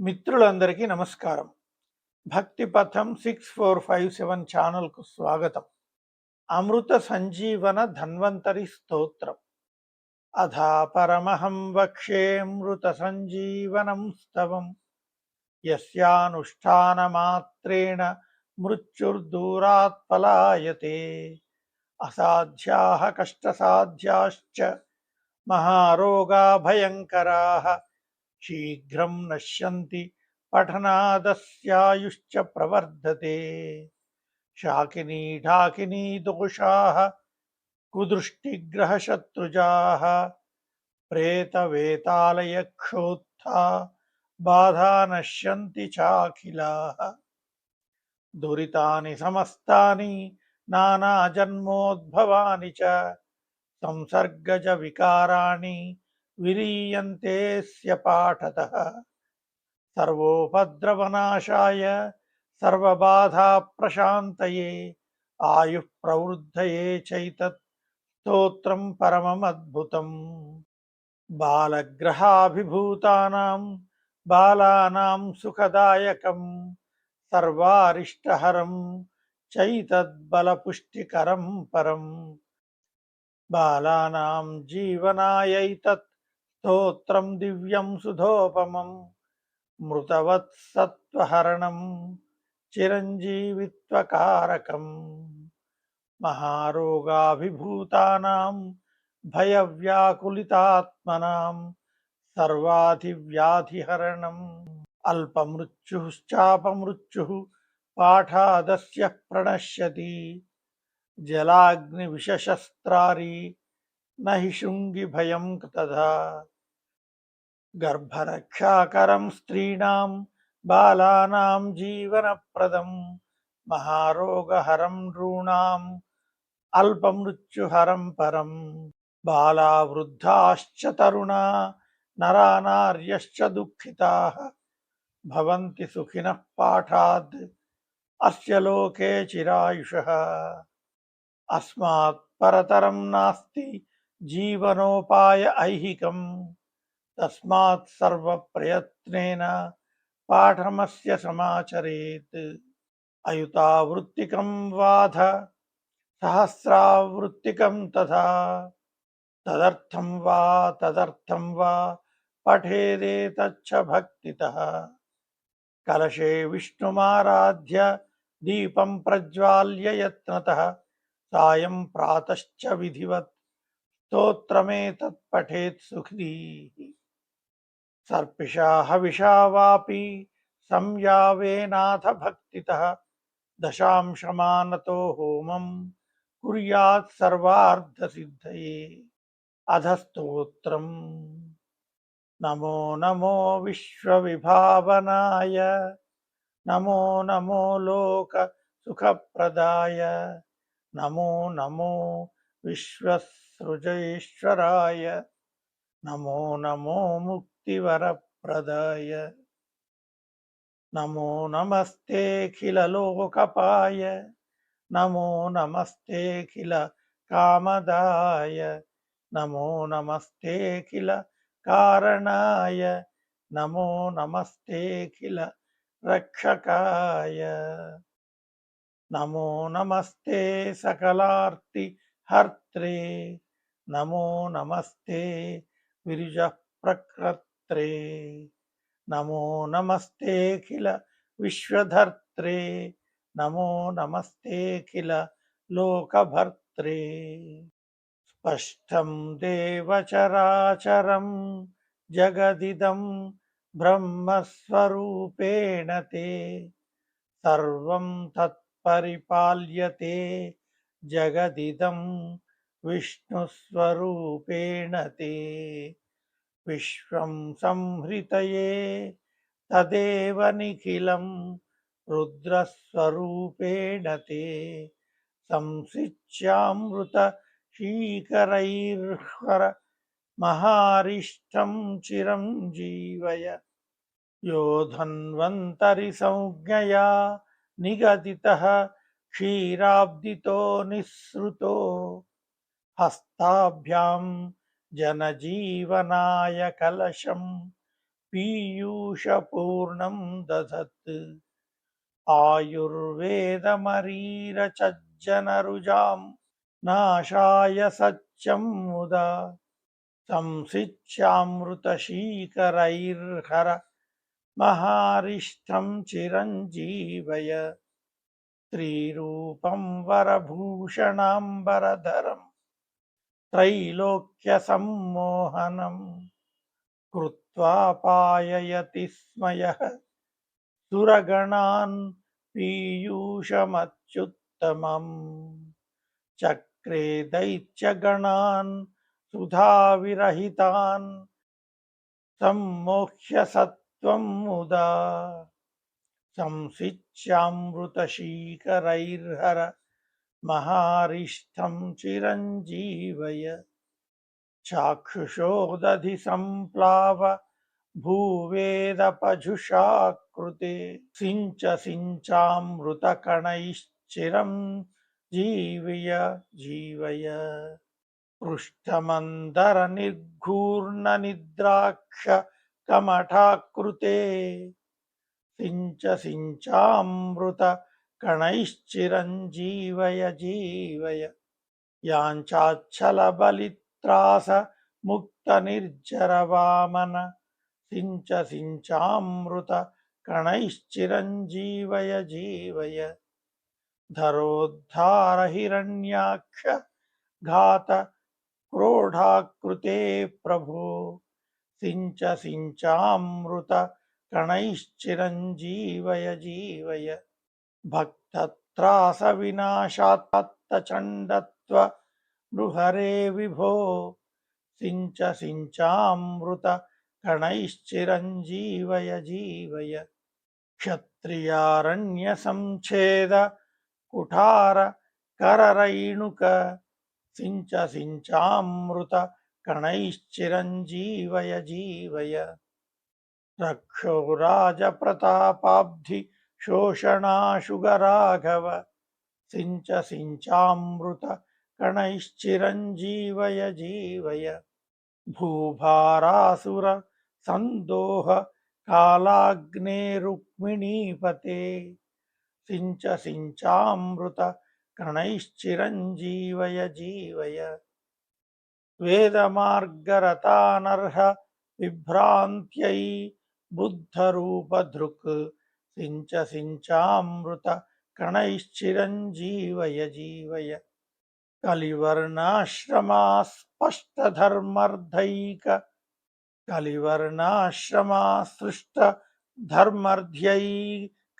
మిత్రులందరికీ నమస్కారం. భక్తి పథం 6457 ఛానల్కు స్వాగతం. అమృత సంజీవన ధన్వంతరి స్తోత్రం. అథా పరమహం వక్ష్యేమృత సంజీవనం స్తవం యస్యానుష్ఠానమాత్రేణ మృత్యుర్దూరాత్ పలాయతే. అసాధ్యాః కష్టసాధ్యాశ్చ మహారోగా భయంకరాః శీఘ్రం నశ్యంతి పఠనాదస్యాయుశ్చ ప్రవర్ధతే. శాకినీ ఢాకినీ దోషాః కుదృష్టిగ్రహశత్రుజాః ప్రేతవేతాళయక్షోత్థా బాధా నశ్యంతి చాఖిలాః. దురితాని సమస్తాని నానాజన్మోద్భవాని చ సంసర్గజ వికారాణి విలీయంతేస్య పాఠతః. సర్వోపద్రవనాశాయ సర్వబాధాప్రశాంతయే ఆయుః ప్రవృద్ధయే చైతత్ స్తోత్రం పరమమద్భుతం. బాలగ్రహాభిభూతానాం బాలానాం సుఖదాయకం సర్వారిష్టహరం చైతద్బలపుష్టికరం పరం. బాలానాం జీవనాయైతత్ స్తోత్రం దివ్యం సుధోపమం మృతవత్సత్వహరణం చిరంజీవిత్వకారకం. మహారోగాభిభూతానాం భయవ్యాకులితాత్మనాం సర్వాధివ్యాధిహరణం. అల్పమృత్యుశ్చాపమృత్యుః పాఠాదస్య ప్రణశ్యతి. జలాగ్నివిషశస్త్రారి నహి శృంగి భయం తథా. గర్భరక్షాకరం స్త్రీణాం బాలానాం జీవనప్రదం మహారోగహరం నృణాం అల్పమృత్యుహరం పరం. బాలా వృద్ధాశ్చ తరుణా నరా నార్యశ్చ దుఃఖితాః భవంతి సుఖినః పాఠాద్ అస్య లోకే చిరాయుషః. అస్మాత్ పరతరం నాస్తి జీవనోపాయ ఐహికం తస్మాత్ సర్వప్రయత్నేన పాఠమస్య సమాచరేత్. అయుతావృత్తికం వాధ సహస్రావృత్తికం తథా తదర్థం వా పఠేదేతచ్చ భక్తితః. కలశే విష్ణుమారాధ్య దీపం ప్రజ్వాల్య యత్నతః సాయం ప్రాతశ్చ విధివత్ స్తోత్రమేతత్ పఠేత్ సుఖదీః. సర్పిషా హవిషా వాపి సంయావేనాథ భక్తితః దశాంశమానతో హోమం కుర్యాత్ సర్వార్థసిద్ధయే. అధస్తోత్రం. నమో నమో విశ్వవిభావనాయ నమో నమో లోక సుఖప్రదాయ నమో నమో విశ్వసృజేశ్వరాయ నమో నమో ముక్తివరప్రదాయ నమో నమస్తేఖిల లోకపాయ నమో నమస్తేఖిల కామదాయ నమో నమస్తేఖిల కారణాయ నమో నమస్తేఖిల రక్షకాయ నమో నమస్తే సకలార్తి హర్త్రే నమో నమస్తే విరుజ ప్రకర్త్రే నమో నమస్తేఖిల విశ్వధర్త్రే నమో నమస్తేఖిల లోకభర్త్రే. స్పష్టం దేవచరాచరం జగదిదం బ్రహ్మస్వరూపేణ తే సర్వం తత్పరిపాల్యతే జగదిదం విష్ణుస్వరూపేణ తే. విశ్వం సంహృతయే తదేవ నిఖిలం రుద్రస్వరూపేణ తే సంసిచ్యామృత శీకరైర్హర మహారిష్టం చిరం జీవయ. యో ధన్వంతరి సంజ్ఞయా నిగదితః క్షీరాబ్దితో నిస్సృతో హస్తాభ్యాం జనజీవనాయ కలశం पीयूषपूर्णं दधत् आयुर्वेदमरीरचज्जनरुजां नाशाय सत्यं मुदा संसिच्यामृतशीकरैर्हर महारिष्ठं चिरञ्जीवय स्त्रीरूपं वरभूषणाम्बरधरं त्रैलोक्यसम्मोहनं कृत्वा पाययति स्म यः सुरगणान् पीयूषमच्युत्तमम् चक्रे दैत्यगणान् सुधाविरहितान् सम्मोह्य सत्त्वं मुदा संसिच्यामृतशीकरैर्हर महारिष्ठं चिरञ्जीवय चाक्षुषोदधि सम्प्लाव भूवेदपजुषा कृते सिञ्च सिञ्चामृतकणैश्चिरं जीवय जीवय पृष्ठमन्दरनिर्घूर्णनिद्राक्ष कमठाकृते सिञ्च सिञ्चामृतकणैश्चिरञ्जीवय जीवय याञ्चाच्छलबलित्रास मुक्तनिर्झरवामन सिञ्च सिञ्चामृतकणैश्चिरञ्जीवय जीवय धरोद्धारहिरण्याक्ष घात क्रोधाकृते प्रभो सिञ्च सिञ्चामृतकणैश्चिरञ्जीवय जीवय भक्तत्रासविनाशात्तचण्डत्व नृहरे विभो सिञ्च सिञ्चामृतकणैश्चिरञ्जीवय जीवय क्षत्रियारण्यसंच्छेद कुठार कररैणुक सिञ्च सिञ्चामृतकणैश्चिरञ्जीवय जीवय रक्षो राजप्रतापाब्धि शोषणाशुगराघव सिञ्च सिञ्चामृतकणैश्चिरञ्जीवय जीवय भूभारासुर सन्दोह कालाग्नेरुक्मिणीपते सिञ्च सिञ्चामृतकणैश्चिरञ्जीवय जीवय वेदमार्गरतानर्ह विभ्रान्त्यै बुद्धरूपधृक् सिञ्च सिञ्चामृतकणैश्चिरञ्जीवय जीवय कलिवर्णाश्रमास्पष्टधर्मर्धैक कलिवर्णाश्रमासृष्टधर्मर्ध्यै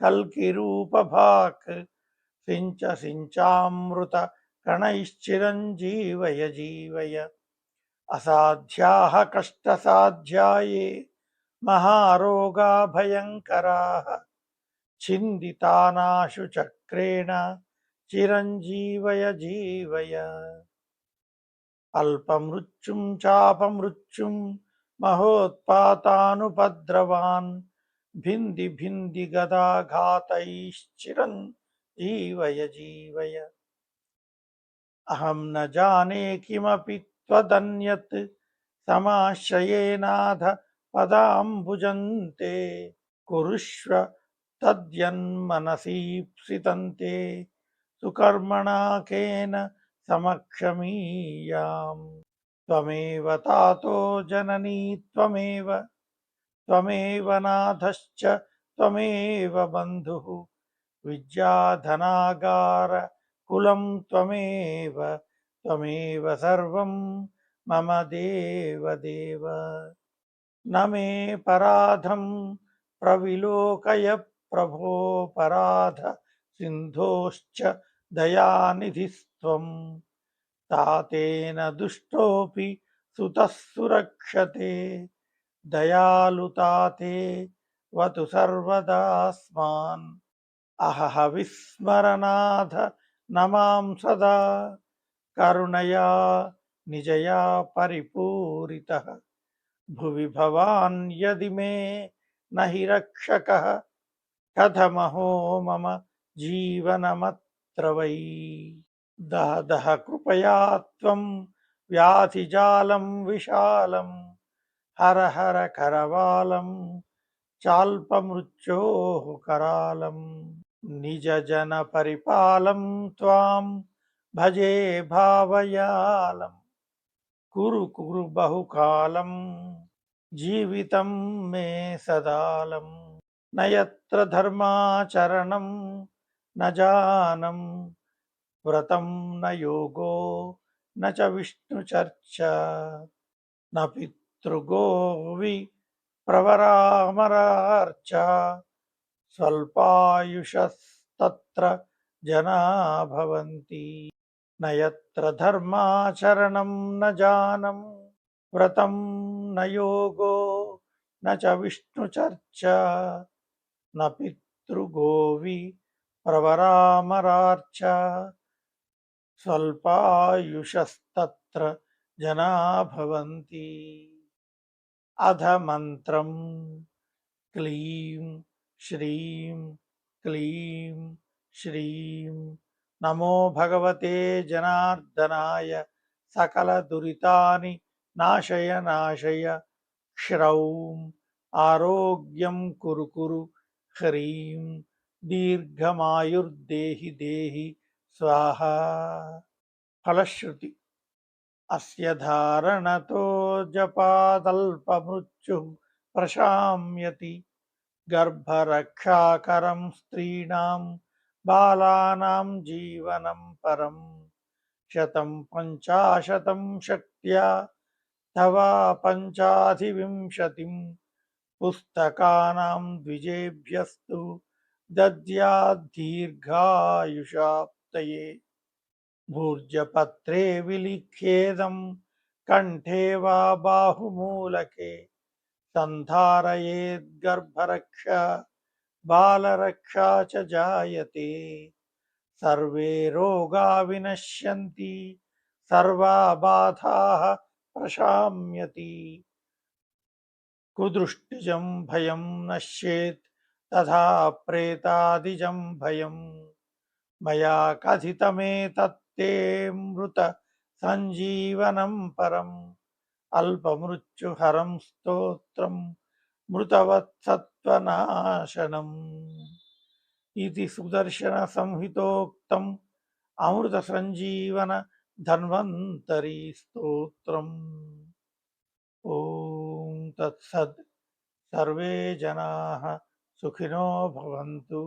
कल्किरूपभाक् सिञ्च सिञ्चामृतकणैश्चिरञ्जीवय जीवय असाध्याः कष्टसाध्याये महारोगा भयङ्कराः छिन्दितानाशु चक्रेण चिरञ्जीवय जीवय अल्पमृत्युं चापमृत्युं महोत्पातानुपद्रवान् भिन्धि भिन्धि गदाघातैश्चिरञ्जीवय जीवय अहं न जाने किमपि त्वदन्यत् समाश्रयेनाथ पदाम्बुजन्ते कुरुष्व तद्यन्मनसीप्सितं ते सुकर्मणा केन समक्षमीयाम् त्वमेव तातो जननी त्वमेव नाथश्च त्वमेव बन्धुः विद्याधनागार कुलं त्वमेव सर्वं मम देवदेव न मे पराधं प्रविलोकय प्रभोपराध सिन्धोश्च दयानिधिस्त्वं तातेन दुष्टोऽपि सुतः सुरक्षते दयालुताते वतु सर्वदास्मान् अहह विस्मरनाथ नमां सदा करुणया निजया परिपूरितः भुवि भवान् यदि मे न हि रक्षकः कथमहो मम जीवनमत्र वै दह दह कृपया त्वं व्याधिजालं विशालं హర హర కరవాలం చాల్పమృత్యోః करालं నిజ జన పరిపాలం త్వాం భజే భావయాలం కురు కురు బహుకాలం జీవితం మే సదాలం నయత్ర ధర్మాచరణం న జానం వ్రతం న యోగో న చ విష్ణు చర్చ న పితృగోవి ప్రవరామరార్చ స్వల్పాయుషస్తత్ర జనా భవంతి నయత్ర ధర్మాచరణం న జానం వ్రతం న యోగో న చ విష్ణు చర్చ న పితృగోవి ప్రవరామరార్చ స్వల్పాయుషస్తత్ర జనా భవంతి అధ మంత్రం క్లీం శ్రీం క్లీం శ్రీం నమో భగవతే జనార్దనాయ సకల దురితాని నాశయ నాశయ శ్రౌం ఆరోగ్యం కురు కురు హ్రీం దీర్ఘమాయుర్దేహి దేహి స్వాహ ఫలశ్రుతి అస్య ధారణతో జపాదల్పమృత్యు ప్రశామ్యతి గర్భరక్షాకరం స్త్రీణాం బాలానాం జీవనం పరం శతం పంచాశతం శక్త్యా తవా పంచాధివింశతిం పుస్తకానాం ద్విజేభ్యస్తు దద్యాద్దీర్ఘాయుషాప్తయే భూర్జపత్రే విలిఖ్యేదం కంఠే వా బాహుమూలకే సంధారయేద్గర్భరక్ష బాలరక్షా చ జాయతే సర్వే రోగా వినశ్యంతి సర్వా బాధాః ప్రశామ్యతి కుదృష్టిజం భయం నశ్యేత్ తథా ప్రేతాదిజం భయం మయా కథితమేతత్తే మృత సంజీవనం పరం అల్పమృత్యుహరం స్తోత్రం మృతవత్సత్వనాశనం ఇది సుదర్శన సంహితోక్తం అమృత సంజీవన ధన్వంతరి స్తోత్రం. ఓం తత్సత్. సర్వే జనాః సుఖినో భవంతు.